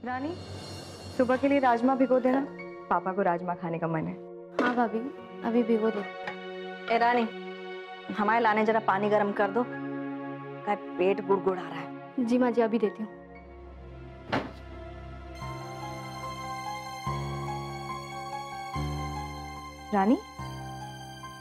रानी, सुबह के लिए राजमा भिगो देना, पापा को राजमा खाने का मन है। हाँ भाभी, अभी भिगो दे। ए रानी, हमारे लाने जरा पानी गर्म कर दो, का पेट गुड़गुड़ आ रहा है। जी माँ जी, अभी देती हूँ। रानी,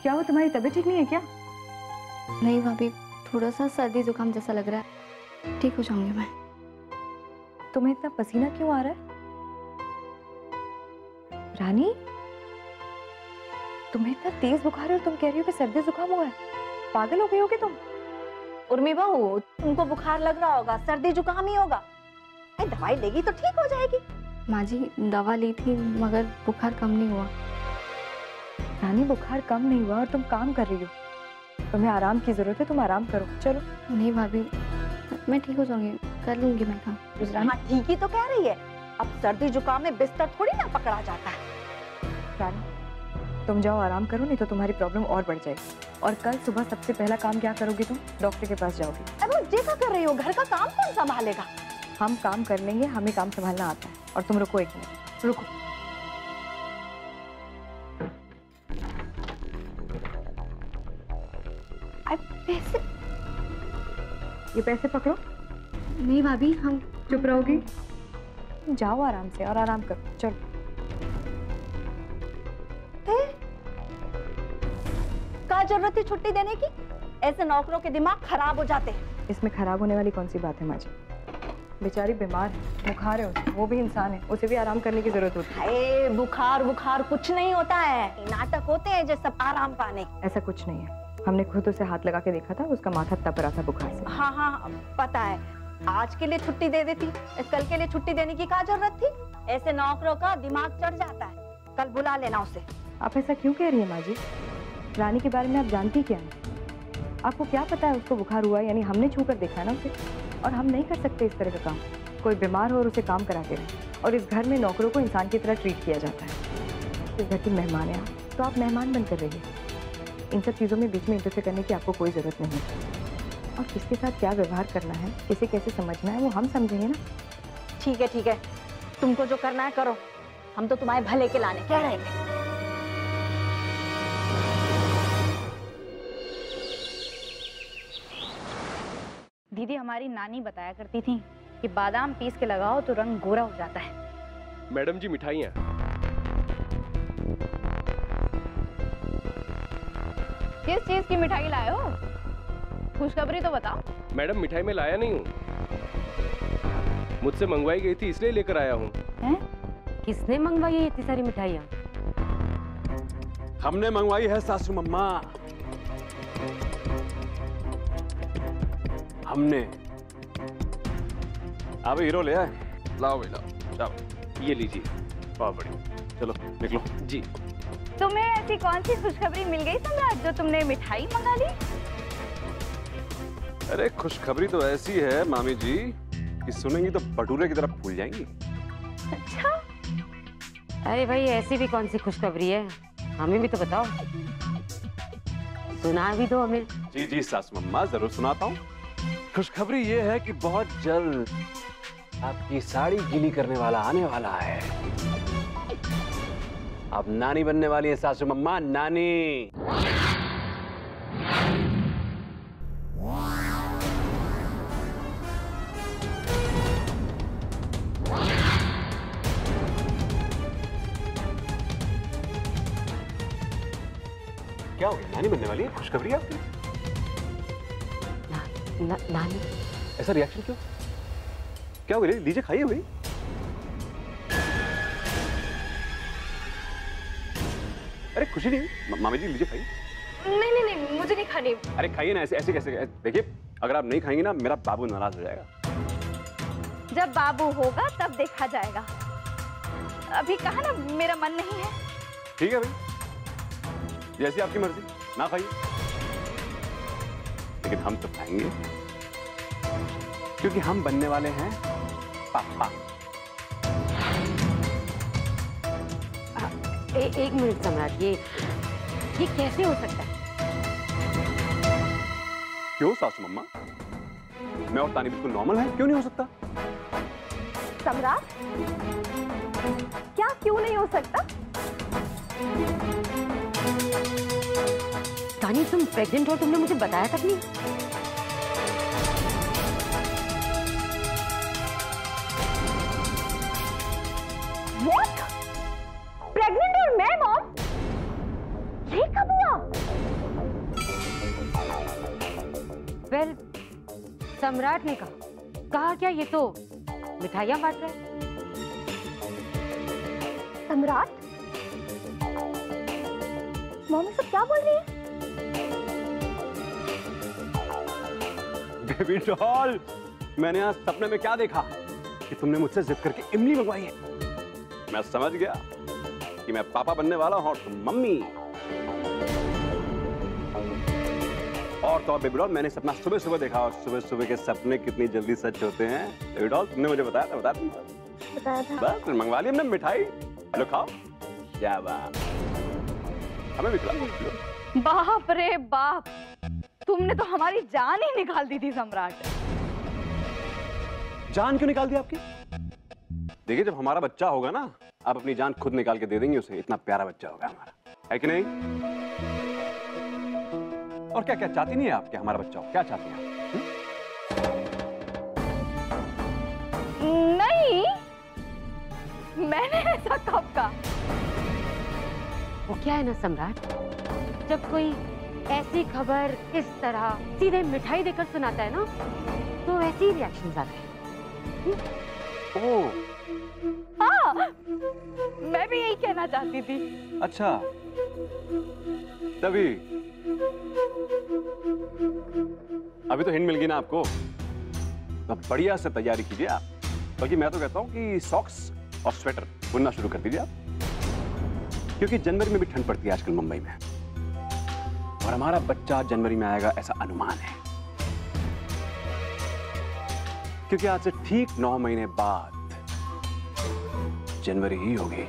क्या हो, तुम्हारी तबीयत ठीक नहीं है क्या? नहीं भाभी, थोड़ा सा सर्दी जुकाम जैसा लग रहा है, ठीक हो जाऊंगी मैं। तुम्हें इतना पसीना क्यों आ रहा है? रानी, तुम्हें इतना तेज बुखार है और तुम कह रही हो कि सर्दी जुकाम हुआ है? पागल हो गई होगी तुम। उर्मी बहू, तुमको बुखार लग रहा होगा, सर्दी जुकाम ही होगा। दवाई लेगी तो ठीक हो जाएगी। माँ जी, दवा ली थी मगर बुखार कम नहीं हुआ। रानी, बुखार कम नहीं हुआ और तुम काम कर रही हो, तुम्हें आराम की जरूरत है, तुम आराम करो। चलो। नहीं भाभी, मैं ठीक हो जाऊंगी, कर लूंगी मैं काम। हाँ ठीक ही तो कह रही है, अब सर्दी जुकाम में बिस्तर थोड़ी ना पकड़ा जाता है। रानी, तुम जाओ आराम करो, नहीं तो तुम्हारी प्रॉब्लम और बढ़ जाएगी। और कल सुबह सबसे पहला काम क्या करोगी तुम? डॉक्टर के पास जाओगी। अरे ये क्या कर रही हो, घर का काम कौन संभालेगा? हम काम कर लेंगे, हमें काम संभालना आता है। और तुम रुको, एक मिनट रुको। पैसे? ये पैसे पकड़ो। नहीं भाभी, हम चुप रहोगी? जाओ आराम से और आराम करो। चलो। क्या जरूरत थी छुट्टी देने की? ऐसे नौकरों के दिमाग खराब हो जाते हैं। इसमें खराब होने वाली कौन सी बात है माँ जी? बेचारी बीमार है, बुखार है उसे, वो भी इंसान है, उसे भी आराम करने की जरूरत होती है। बुखार बुखार कुछ नहीं होता है, नाटक होते हैं जो सब आराम पाने। ऐसा कुछ नहीं है, हमने खुद उसे हाथ लगा के देखा था, उसका माथा तप रहा था बुखार से। हाँ हाँ पता है, आज के लिए छुट्टी दे देती, कल के लिए छुट्टी देने की क्या जरूरत थी? ऐसे नौकरों का दिमाग चढ़ जाता है, कल बुला लेना उसे। आप ऐसा क्यों कह रही है माँ जी? रानी के बारे में आप जानती क्या है? आपको क्या पता है उसको बुखार हुआ? यानी हमने छू कर देखा ना उसे, और हम नहीं कर सकते इस तरह का काम। कोई बीमार हो और उसे काम कराते रहे, और इस घर में नौकरों को इंसान की तरह ट्रीट किया जाता है। इस घर की मेहमान है आप, तो आप मेहमान बनकर रहिए। इन सब चीज़ों में बीच में इंटरफेयर करने की आपको कोई ज़रूरत नहीं है। और किसके साथ क्या व्यवहार करना है, किसे कैसे समझना है, वो हम समझेंगे ना। ठीक है, तुमको जो करना है करो, हम तो तुम्हारे भले के लाने कह रहे थे। दीदी, हमारी नानी बताया करती थी कि बादाम पीस के लगाओ तो रंग गोरा हो जाता है। मैडम जी, मिठाइयाँ। किस चीज की मिठाई लाए हो? खुशखबरी तो बताओ। मैडम, मिठाई मैं लाया नहीं हूँ, मुझसे मंगवाई गई थी इसलिए लेकर आया हूँ। किसने मंगवाई है इतनी सारी मिठाइयाँ? हमने मंगवाई है सासू मम्मा, हमने। अब हीरो ले आए। लाओ भाई लाओ, लाओ, ये लीजिए। बहुत बढ़िया, चलो निकलो। जी। तुम्हें ऐसी कौन सी खुशखबरी मिल गई सम्राट जो तुमने मिठाई मंगा ली? अरे खुशखबरी तो ऐसी है मामी जी कि सुनेंगी तो भटूरे की तरफ फूल जाएंगी। अच्छा? अरे भाई, ऐसी भी कौन सी खुशखबरी है, हमें भी तो बताओ, सुना भी दो हमें। जी जी सासू मम्मा, जरूर सुनाता हूँ। खुशखबरी ये है कि बहुत जल्द आपकी साड़ी गीली करने वाला आने वाला है। अब नानी बनने वाली है सासू मम्मा, नानी। क्या हो गया, नानी बनने वाली है? खुशखबरी आपकी? नानी? ऐसा रिएक्शन क्यों? क्या हो गया? लीजिए खाइए हुई। अरे खुशी नहीं? मामी जी लीजिए खाइए। नहीं, मुझे नहीं खानी। अरे खाइए ना, ऐसे ऐसे कैसे? देखिए, अगर आप नहीं खाएंगे ना, मेरा बाबू नाराज हो जाएगा। जब बाबू होगा तब देखा जाएगा, अभी कहा ना मेरा मन नहीं है। ठीक है भाई, जैसी आपकी मर्जी, ना खाइए, लेकिन हम तो खाएंगे क्योंकि हम बनने वाले हैं पापा। एक मिनट सम्राट, ये कैसे हो सकता है? क्यों सासू मम्मा, मैं और तानी बिल्कुल नॉर्मल है, क्यों नहीं हो सकता? सम्राट, क्या क्यों नहीं हो सकता? तानी तुम प्रेग्नेंट हो, तुमने मुझे बताया तक नहीं। What? प्रेग्नेंट और मैं मॉम? ये कब हुआ? वेल, सम्राट ने कहा क्या ये तो मिठाइयां बांट रहा है। सम्राट, मम्मी सब क्या बोल रही है? बेबी डॉल, मैंने आज सपने में क्या देखा कि तुमने मुझसे जिद करके इमली मंगवाई है। मैं समझ गया कि मैं पापा बनने वाला हूं और तुम मम्मी। और तो बेबी डॉल, मैंने सपना सुबह सुबह देखा और सुबह सुबह के सपने कितनी जल्दी सच होते हैं। बेबी डॉल, तुमने मुझे बताया था, बताया था। बस मंगवा ली हमने मिठाई। लो खाओ। क्या बात, हमें भी खिलाओ। बाप रे बाप, तुमने तो हमारी जान ही निकाल दी थी सम्राट। जान क्यों निकाल दी आपकी? देखिए, जब हमारा बच्चा होगा ना, आप अपनी जान खुद निकाल के दे देंगे उसे। इतना प्यारा बच्चा होगा हमारा, है कि नहीं? और क्या क्या चाहती नहीं है आप कि हमारा बच्चा हो? क्या चाहती हैं आप? नहीं, मैंने ऐसा कब कहा? वो क्या है ना सम्राट, जब कोई ऐसी खबर इस तरह सीधे मिठाई देकर सुनाता है ना, तो वैसे ही रिएक्शंस आते हैं। ओह, हाँ, मैं भी यही कहना चाहती थी। अच्छा, तभी अभी तो हिंट मिल गई ना आपको, तो बढ़िया से तैयारी कीजिए आप। बल्कि मैं तो कहता हूँ कि सॉक्स और स्वेटर बुनना शुरू कर दीजिए आप, क्योंकि जनवरी में भी ठंड पड़ती है आजकल मुंबई में, और हमारा बच्चा जनवरी में आएगा ऐसा अनुमान है, क्योंकि आज से ठीक 9 महीने बाद जनवरी ही होगी।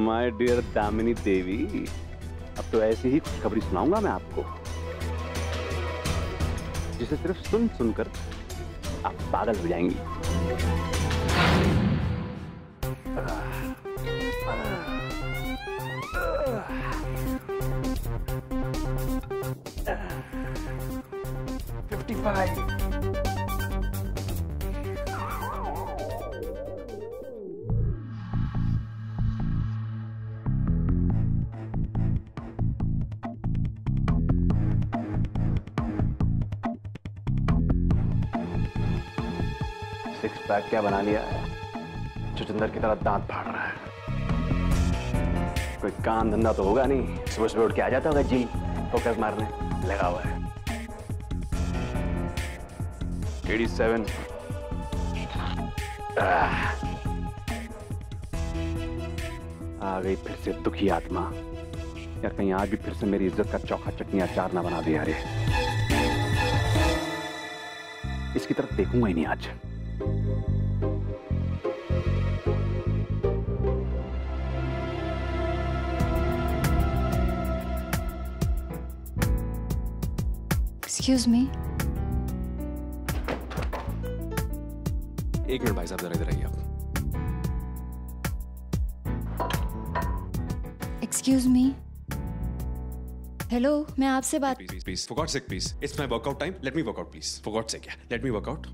माय डियर दामिनी देवी, अब तो ऐसी ही खुशखबरी सुनाऊंगा मैं आपको, जिसे सिर्फ सुन सुनकर आप पागल हो जाएंगी। सिक्स पैक क्या बना लिया है, चुचंदर की तरह दांत फाड़ रहा है। कोई काम धंधा तो होगा नहीं, सुबह सुबह उठ के आ जाता होगा जिम फोकस मारने, लगा हुआ है। 87 आ गई फिर से दुखी आत्मा। यार कहीं आज भी फिर से मेरी इज्जत का चौखा चटनी अचार ना बना दिया रे। इसकी तरफ देखूंगा ही नहीं आज। Excuse me. एक मिनट भाई साहब, जरा इधर आइए आप। Excuse me. हेलो, मैं आपसे बात। Please, for God's sake, please. It's my workout time. Let me work out, please. For God's sake, yeah. Let me work out.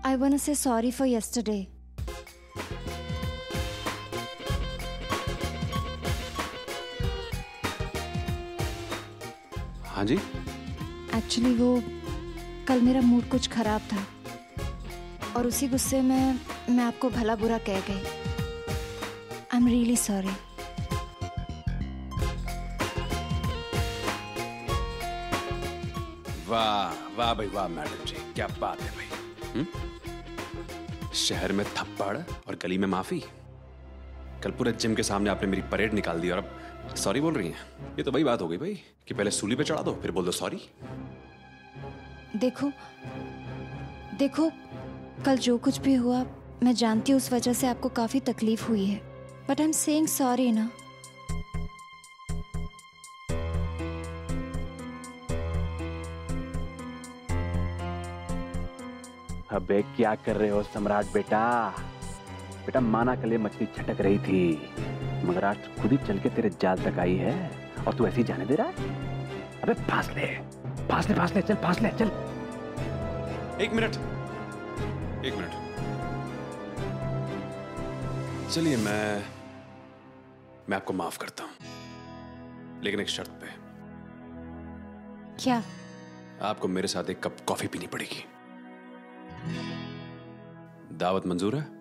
I wanna say sorry for yesterday. हाँ जी। Actually वो कल मेरा mood कुछ खराब था और उसी गुस्से में मैं आपको भला बुरा कह गई। I am really sorry. वाह वाह भाई वाह मैडम जी, क्या बात है भाई। शहर में थप्पड़ और गली में माफी। कल पूरे जिम के सामने आपने मेरी परेड निकाल दी और अब सॉरी बोल रही हैं। ये तो वही बात हो गई भाई कि पहले सूली पे चढ़ा दो फिर बोल दो सॉरी। देखो देखो, कल जो कुछ भी हुआ मैं जानती हूँ उस वजह से आपको काफी तकलीफ हुई है, but I am saying sorry ना। अबे क्या कर रहे हो सम्राट बेटा? बेटा माना कल ये मछली छटक रही थी, मगर आज खुद ही चल के तेरे जाल तक आई है और तू ऐसे ही जाने दे रहा है? अबे फांस ले, फांस ले, फांस ले, चल फांस ले, चल। एक मिनट। चलिए मैं आपको माफ करता हूं, लेकिन एक शर्त पे। क्या? आपको मेरे साथ एक कप कॉफी पीनी पड़ेगी। दावत मंजूर है?